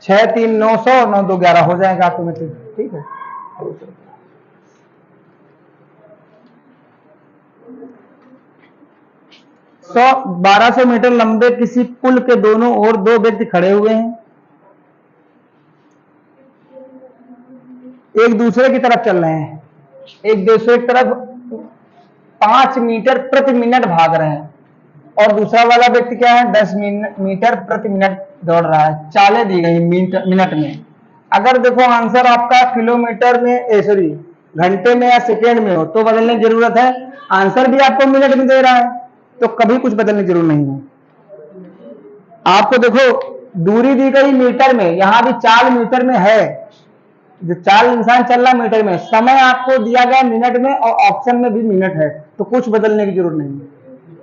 6 3 900, 9 2 11 हो जाएगा ऑटोमेटिक। ठीक है, 1200 मीटर लंबे किसी पुल के दोनों ओर दो व्यक्ति खड़े हुए हैं, एक दूसरे की तरफ चल रहे हैं, एक दूसरे की तरफ 5 मीटर प्रति मिनट भाग रहे हैं, और दूसरा वाला व्यक्ति क्या है 10 मीटर प्रति मिनट दौड़ रहा है। चालें दी गई मिनट में। अगर देखो आंसर आपका किलोमीटर में सॉरी घंटे में या सेकेंड में हो तो बदलने की जरूरत है, आंसर भी आपको मिनट में दे रहा है तो कभी कुछ बदलने की जरूरत नहीं है। आपको देखो दूरी दी गई मीटर में, यहां भी चाल मीटर में है, जो चाल इंसान चल रहा मीटर में, समय आपको दिया गया मिनट में और ऑप्शन में भी मिनट है, तो कुछ बदलने की जरूरत नहीं है।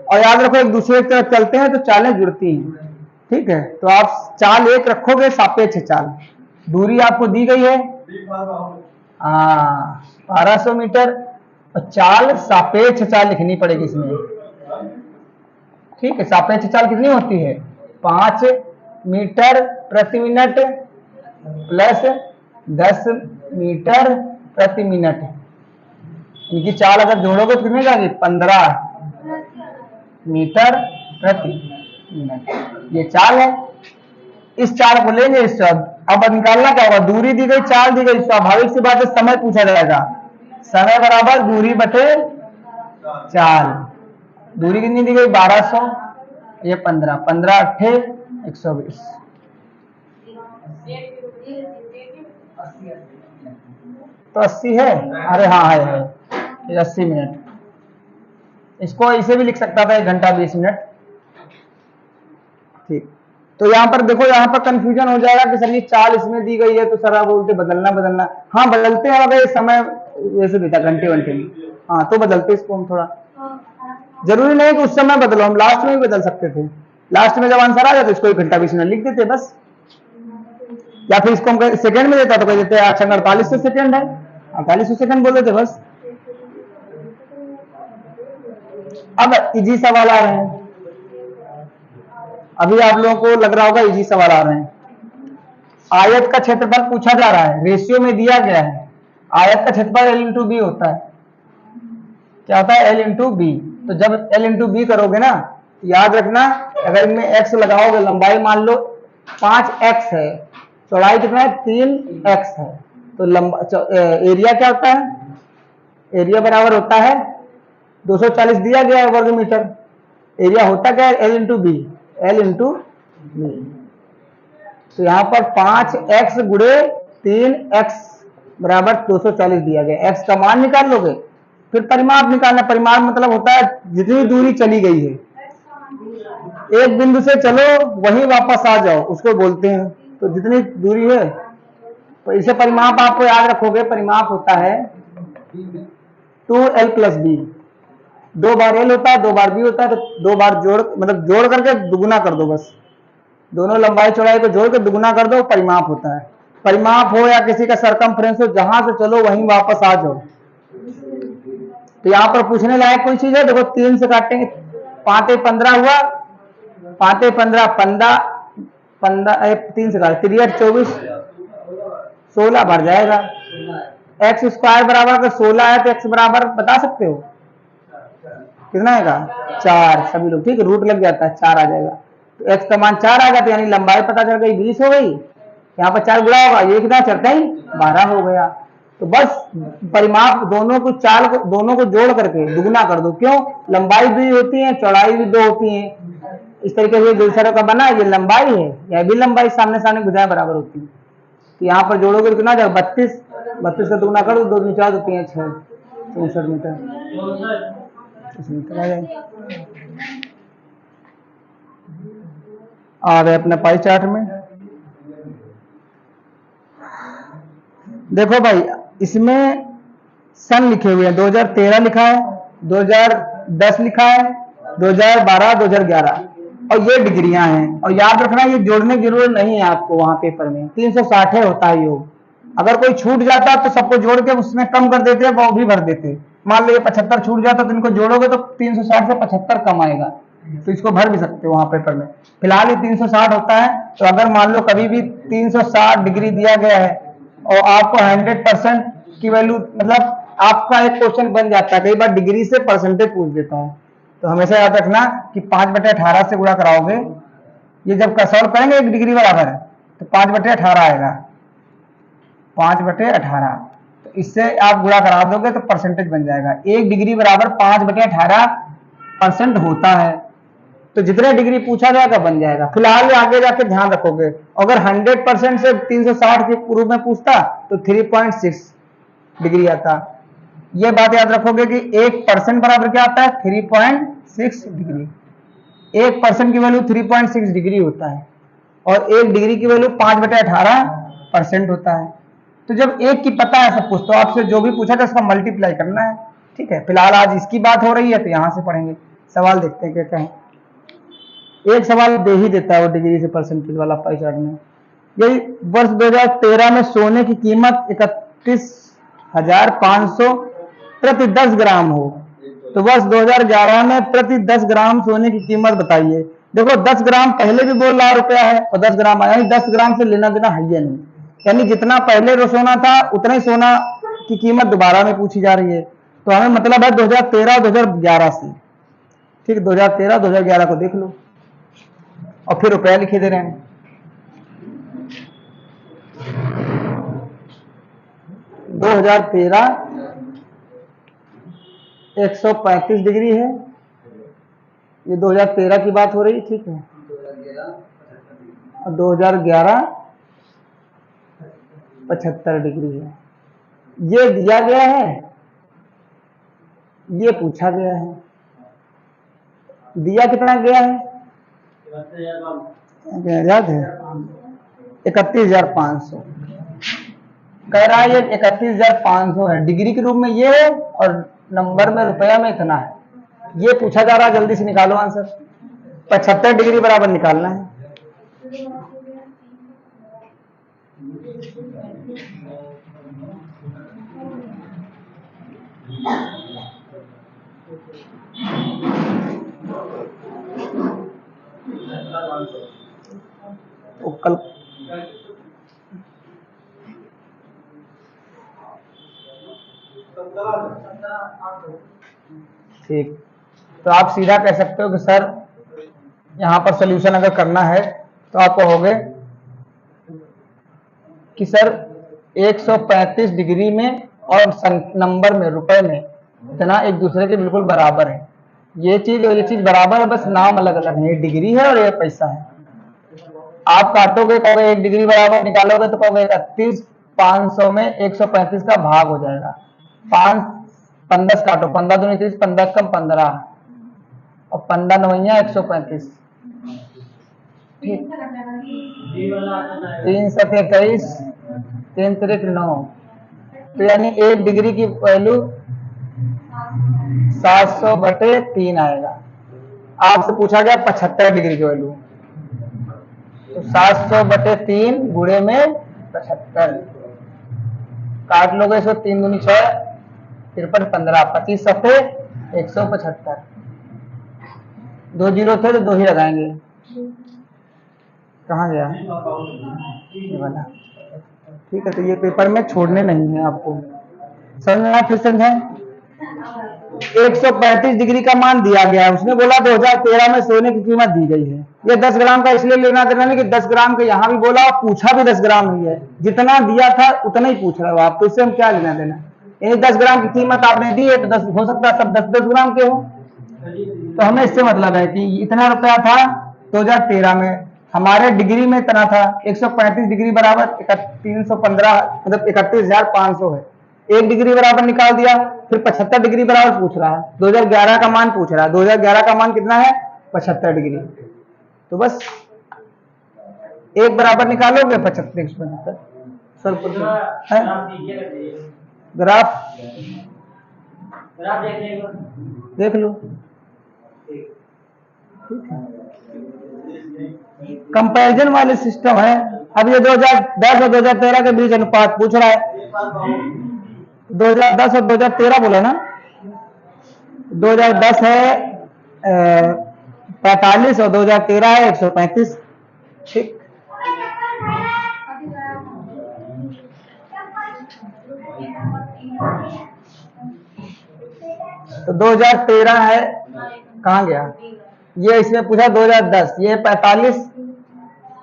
और याद रखो एक दूसरे की तरफ चलते हैं तो चालें जुड़ती हैं, ठीक है। तो आप चाल एक रखोगे, सापेक्ष चाल, दूरी आपको दी गई है 1200 मीटर, और चाल सापेक्ष चाल लिखनी पड़ेगी इसमें, ठीक है। सापेक्ष चाल कितनी होती है 5 मीटर प्रति मिनट प्लस 10 मीटर प्रति मिनट। इनकी चाल अगर जोड़ोगे तो कितनी जाएगी 15 मीटर प्रति मिनट, ये चाल है। इस चाल को लेंगे इस अब निकालना क्या होगा, दूरी दी गई, चाल दी गई, स्वाभाविक सी बात है समय पूछा जाएगा, समय बराबर दूरी बटे चाल। दूरी कितनी दी गई 1200, ये 15, 15 अट्ठे 120, तो 80 है, अरे हाँ है 80 मिनट। इसको ऐसे भी लिख सकता था 1 घंटा 20 मिनट, ठीक। तो यहाँ पर देखो, यहाँ पर कंफ्यूजन हो जाएगा कि सर ये चाल इसमें दी गई है तो सर आप बोलते बदलना, हाँ बदलते हैं, अगर समय वैसे देता घंटे में, हाँ तो बदलते इसको हम थोड़ा, जरूरी नहीं कि उस समय बदलो, हम लास्ट में भी बदल सकते थे, लास्ट में जब आंसर आ जाए तो इसको 1 घंटा 20 मिनट लिख देते बस, या फिर इसको हम सेकंड में देता तो कह देते 4800 सेकंड है, 4800 सेकंड बोल देते बस। अब इजी सवाल आ रहे हैं, अभी आप लोगों को लग रहा होगा इजी सवाल आ रहे हैं। आयत का क्षेत्रफल पूछा जा रहा है, रेशियो में दिया गया है, आयत का क्षेत्रफल L इंटू बी होता है, क्या होता है L इंटू बी। तो जब L इंटू बी करोगे ना, याद रखना अगर इनमें x लगाओगे, लंबाई मान लो 5x है, चौड़ाई कितना है 3x है, तो एरिया क्या होता है, एरिया बराबर होता है 240 दिया गया है वर्ग मीटर, एरिया होता क्या है L into B, L into B. तो यहाँ पर 5x गुणे 3x बराबर 240 दिया गया, x का मान निकाल लोगे, फिर परिमाप निकालना, परिमाप मतलब होता है जितनी दूरी चली गई है, एक बिंदु से चलो वहीं वापस आ जाओ उसको बोलते हैं, तो जितनी दूरी है, तो इसे परिमाप आपको याद रखोगे, परिमाप होता है 2L प्लस बी, 2 बार L होता है 2 बार बी होता है, तो 2 बार जोड़ करके दुगुना कर दो, बस दोनों लंबाई चौड़ाई को जोड़ के दुगुना कर दो, परिमाप होता है। परिमाप हो या किसी का सरकमफ्रेंस हो, जहां से चलो वहीं वापस आ जाओ। तो यहाँ पर पूछने लायक कोई चीज है, देखो 3 से काटेंगे, 5 15 हुआ, 5 15 15 3 से काटे 3 24 16 बढ़ जाएगा, x स्क्वायर बराबर अगर 16 है तो x बराबर बता सकते हो कितना आएगा 4, सभी लोग ठीक, रूट लग जाता है 4 आ जाएगा, तो x का मान 4 आ गया, तो यानी लंबाई पता चल गई 20 हो गई, यहाँ पर 4 गुणा होगा, ये कितना चढ़ता ही 12 हो गया। तो बस परिमाप दोनों को जोड़ करके दुगुना कर दो, क्यों, लंबाई 2 होती है, चौड़ाई भी 2 होती है, इस तरीके से दूसरे का बना, ये लंबाई है, यह भी लंबाई सामने सामने भुजाएं बराबर होती है, तो यहाँ पर जोड़ोगे तो कितना जाएगा 32 का दुगुना कर दो, 2 4 होती है 6 64 मीटर आ जाएगा। आ रहे अपने पाई चार्ट में, देखो भाई इसमें सन लिखे हुए हैं, 2013 लिखा है, 2010 लिखा है, 2012 2011, और ये डिग्रियां हैं, और याद रखना ये जोड़ने की जरूरत नहीं है आपको, वहां पेपर में 360 होता है योग, अगर कोई छूट जाता तो सबको जोड़ के उसमें कम कर देते, वो भी भर देते, मान लो ये 75 छूट जाता तो इनको जोड़ोगे तो 360 से 75 कम आएगा, तो इसको भर भी सकते हो वहां पेपर में, फिलहाल ये 360 होता है। तो अगर मान लो कभी भी 360 डिग्री दिया गया है और आपको 100% की वैल्यू, मतलब आपका एक क्वेश्चन बन जाता है, कई बार डिग्री से परसेंटेज पूछ देता है, तो हमेशा याद रखना कि 5/18 से गुणा कराओगे, ये जब सॉल्व करेंगे 1 डिग्री बराबर है तो 5/18 आएगा, 5/18। तो इससे आप गुणा करा दोगे तो परसेंटेज बन जाएगा। 1 डिग्री बराबर 5/18% होता है। तो जितने डिग्री पूछा जाएगा बन जाएगा। फिलहाल आगे जाके ध्यान रखोगे, अगर 100% से 360 के रूप में पूछता तो 3.6 डिग्री आता। ये बात याद रखोगे कि 1% बराबर क्या आता है, 3.6 डिग्री। 1% की वैल्यू 3.6 डिग्री होता है और 1 डिग्री की वैल्यू 5/18% होता है। तो जब एक की पता है सब कुछ, तो आपसे जो भी पूछा था उसका मल्टीप्लाई करना है। ठीक है, फिलहाल आज इसकी बात हो रही है तो यहां से पढ़ेंगे। सवाल देखते हैं क्या क्या है। एक सवाल दे ही देता है वो डिग्री से परसेंटेज वाला पाई चार्ट में। यही वर्ष 2013 में सोने की कीमत 31,500 प्रति 10 ग्राम हो, तो वर्ष 2011 में प्रति 10 ग्राम सोने की कीमत बताइए। देखो 10 ग्राम पहले भी बोल रहा रुपया है और 10 ग्राम आया, 10 ग्राम से लेना देना है या नहीं, यानी जितना पहले सोना था उतना ही सोना की कीमत दोबारा में पूछी जा रही है। तो हमें मतलब है 2013 2011 से। ठीक, 2013 2011 को देख लो और फिर रुपया लिखे दे रहे हैं। दो 135 डिग्री है, ये 2013 की बात हो रही है। ठीक है, और 2011 75 डिग्री है। ये दिया गया है, ये पूछा गया है। दिया कितना गया है, याद है, 31,500 कह रहा है। ये 31,500 है, डिग्री के रूप में ये है और नंबर में रुपया में इतना है। ये पूछा जा रहा है, जल्दी से निकालो आंसर। 75 डिग्री बराबर निकालना है। तो कल ठीक, तो आप सीधा कह सकते हो कि सर यहां पर सॉल्यूशन अगर करना है तो आप कहोगे कि सर 135 डिग्री में और नंबर में रुपए में इतना एक दूसरे के बिल्कुल बराबर है। ये चीज और ये चीज बराबर है, बस नाम अलग अलग है। ये डिग्री है और ये पैसा है। आप काटोगे, कहोगे 1 डिग्री बराबर निकालोगे तो कहोगे 31,500 में 135 का भाग हो जाएगा। 5 15 काटो, 15 दूनी 30, 15 कम 15 और 15 नवैया 135। ठीक, 3 7 21, 3 3 9। तो यानी 1 डिग्री की वैल्यू 700/3 आएगा। आपसे पूछा गया 75 डिग्री की वैल्यू, तो 700/3 गुणे में 75 काट लोगे। इसको 3 दूनी 6, 53 15, 25 7 175। 2 जीरो थे तो 2 ही लगाएंगे। कहाँ गया ये वाला? ठीक है, तो ये पेपर में छोड़ने नहीं है आपको। समझ में आया? फिर समझाएं। 135 डिग्री का मान दिया गया है, उसने बोला 2013 में सोने की कीमत दी गई है। ये 10 ग्राम का इसलिए लेना देना नहीं कि 10 ग्राम का यहां भी बोला और पूछा भी 10 ग्राम ही है। जितना दिया था उतना ही पूछ रहे हो आप, तो इससे हम क्या लेना देना। यानी 10 ग्राम की कीमत आपने दी है तो 10 हो सकता है सब 10-10 ग्राम के हो। तो हमें इससे मतलब है कि इतना रुपया था 2013 में, हमारे डिग्री में इतना था। 135 डिग्री बराबर 315, मतलब 31,500 है। 1 डिग्री बराबर निकाल दिया, फिर 75 डिग्री बराबर पूछ रहा है। 2011 का मान पूछ रहा है। 2011 का मान कितना है, 75 डिग्री। तो बस एक बराबर निकालोगे 75 175। ग्राफ देख लो। कंपैरिजन वाले सिस्टम है। अब ये 2010 और 2013 के बीच अनुपात पूछ रहा है। 2010 और 2013 बोला ना। 2010 है 45 और 2013 है 135। ठीक, तो 2013 है कहाँ गया? ये इसमें पूछा 2010, ये 45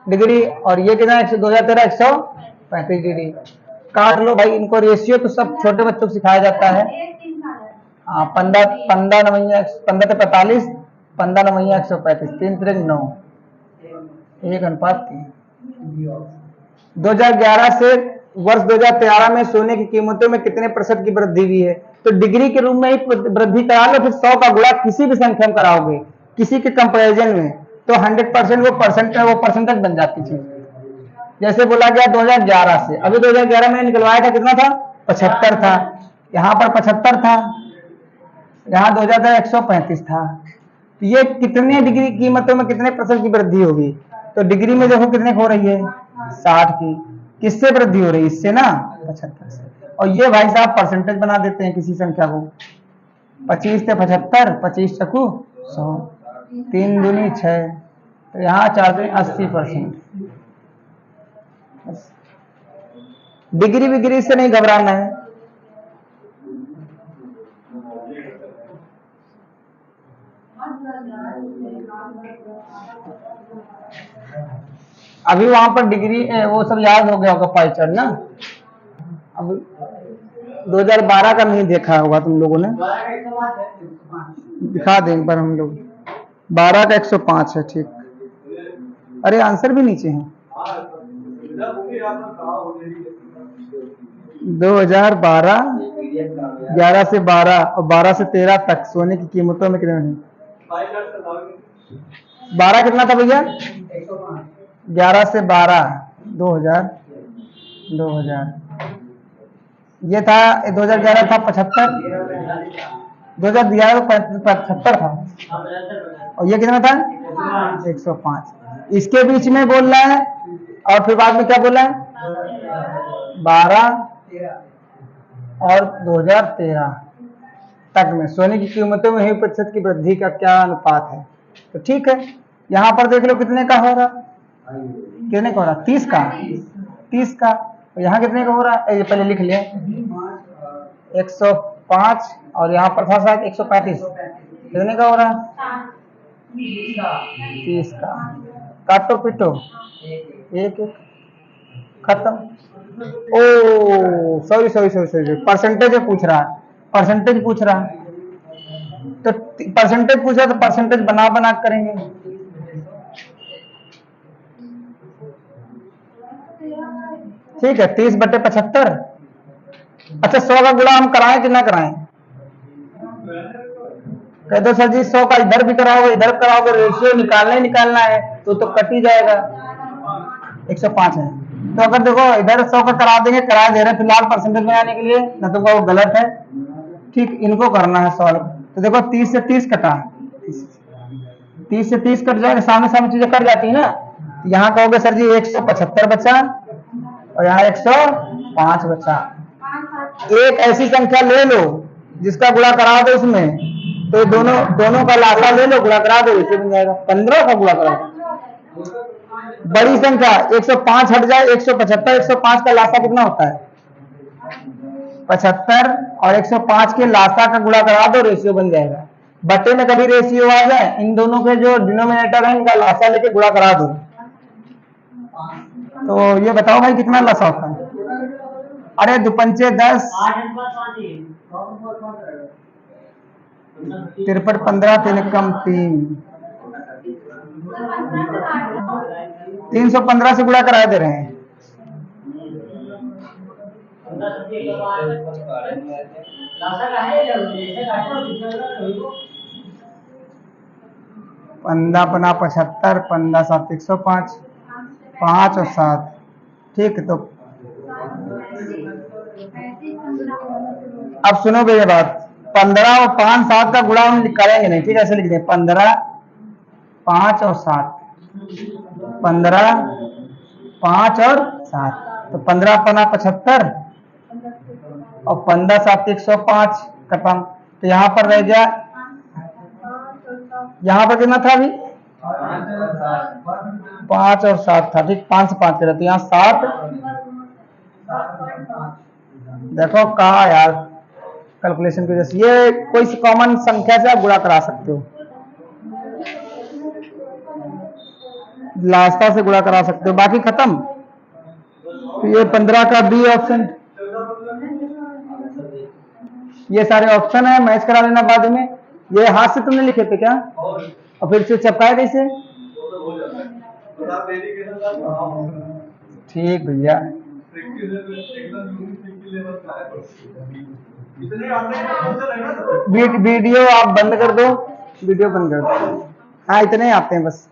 डिग्री और ये कितना 2013 135 डिग्री। काट लो भाई इनको, रेशियो तो सब छोटे बच्चों को सिखाया जाता है। हाँ 15 नवैया 15 तो 45, 15 नवैया 135, 3 3 9, 1:3। 2011 से वर्ष 2013 में सोने की कीमतों में कितने प्रतिशत की वृद्धि हुई है? तो डिग्री के रूप में ही वृद्धि करा लो, फिर 100 का गुणा किसी भी संख्या में कराओगे, किसी के कंपैरिजन में, तो 100% वो परसेंटेज बन जाती चीज। जैसे बोला गया 2011 से, अभी 2011 में निकलवाया था, कितना था? 75 था, यहाँ पर 75 था, यहाँ 2000 135 था। तो ये कितने डिग्री कीमतों में कितने प्रतिशत की वृद्धि होगी? तो डिग्री में देखो कितने हो रही है? 60 की। किससे वृद्धि हो रही है? इससे ना, 75 से। और ये भाई साहब परसेंटेज बना देते हैं किसी संख्या को। 25 से 75, 25 चकू 100, 3 दूनी 6, तो यहाँ 4 दूनी 80%। डिग्री विग्री से नहीं घबराना है। अभी वहां पर डिग्री वो सब याद हो गया होगा पाई चार्ट ना। अब 2012 का नहीं देखा होगा तुम लोगों ने, दिखा दें एक बार हम लोग। 12 का 105 है, ठीक। अरे आंसर भी नीचे है। 2012, 11 से 12 और 12 से 13 तक सोने की कीमतों में कितने हैं? 12 कितना था भैया? 11 से 12 2000 ये था 2011 था 75, 2011 75 था, और ये कितना था? 105। इसके बीच में बोल रहा है, और फिर बाद में क्या बोला है? 12 और 2013 तक में सोने की कीमतों में हुई प्रतिशत की वृद्धि का क्या अनुपात है? तो ठीक है, यहाँ पर देख लो कितने का हो रहा, कितने का हो रहा? 30 का, 30 का। और यहाँ कितने का हो रहा है? ये पहले लिख लिया, 105, और यहाँ पर था शायद 135। कितने का हो रहा? 30 का। काटो पीटो, एक एक खत्म। ओ सॉरी, परसेंटेज पूछ रहा है, परसेंटेज पूछ रहा है, तो परसेंटेज पूछा तो परसेंटेज बना बना करेंगे। ठीक है, 30/75। अच्छा 100 का गुणा हम कराएं कि ना कराएं? कह दो सर जी 100 का इधर भी कराओगे इधर कराओगे, रेशियो निकालना है तो कट ही जाएगा। 105 है, तो अगर देखो इधर 100 का करा देंगे, करा दे रहे फिलहाल परसेंटेज बनाने के लिए, ना तो वो गलत है। ठीक, इनको करना है सॉल्व। तो देखो 30 से 30 कटा, 30 से 30 कट जाएगा, सामने सामने चीजें कट जाती है ना। तो यहाँ कहोगे सर जी 175 बचा, और यहाँ 105 बचा। एक ऐसी संख्या ले लो जिसका गुणा करा दो उसमें, तो दोनों का लासा ले लो, गुणा करा दो, इसे बन जाएगा। 15 का गुणा करा दो। बड़ी संख्या 105 हट जाए, 175, 105 का लासा कितना होता है? 75, और 105 के लासा का गुणा करा दो, रेशियो बन जाएगा। बटे में कभी रेशियो आ जाए, इन दोनों के जो डिनोमिनेटर है इनका लासा लेके गुणा करा दो। तो ये बताओ भाई कितना लासा होता है? अरे 2×5 10, 53, 15, 3 कम 3, 315 से गुणा करा दे रहे हैं। पंद्रह पना 75, 15 7 105, 5 और 7। ठीक, तो अब सुनो मेरी बात, 15 और 5 7 का गुणा हम करेंगे नहीं, ठीक है? ऐसे लिख दें 15 5 और 7, 15 5 और 7, तो 15 पना 75 और 15 7 105 खत्म। तो यहाँ पर रह गया, यहाँ पर कितना था अभी? 5 और 7 था, ठीक। 5 से 5 करे तो यहाँ 7। देखो कहा यार कैलकुलेशन की वजह से, ये कोई कॉमन संख्या से आप गुणा करा सकते हो। लास्ता से गुणा करा सकते हो, बाकी खत्म। तो ये 15 का बी ऑप्शन, ये सारे ऑप्शन है, मैच करा लेना बाद में। ये हाथ से तुमने लिखे थे क्या, और फिर से चपकाए कैसे? ठीक भैया। वीडियो आप बंद कर दो, वीडियो बंद कर दो। हाँ इतने ही आते हैं बस।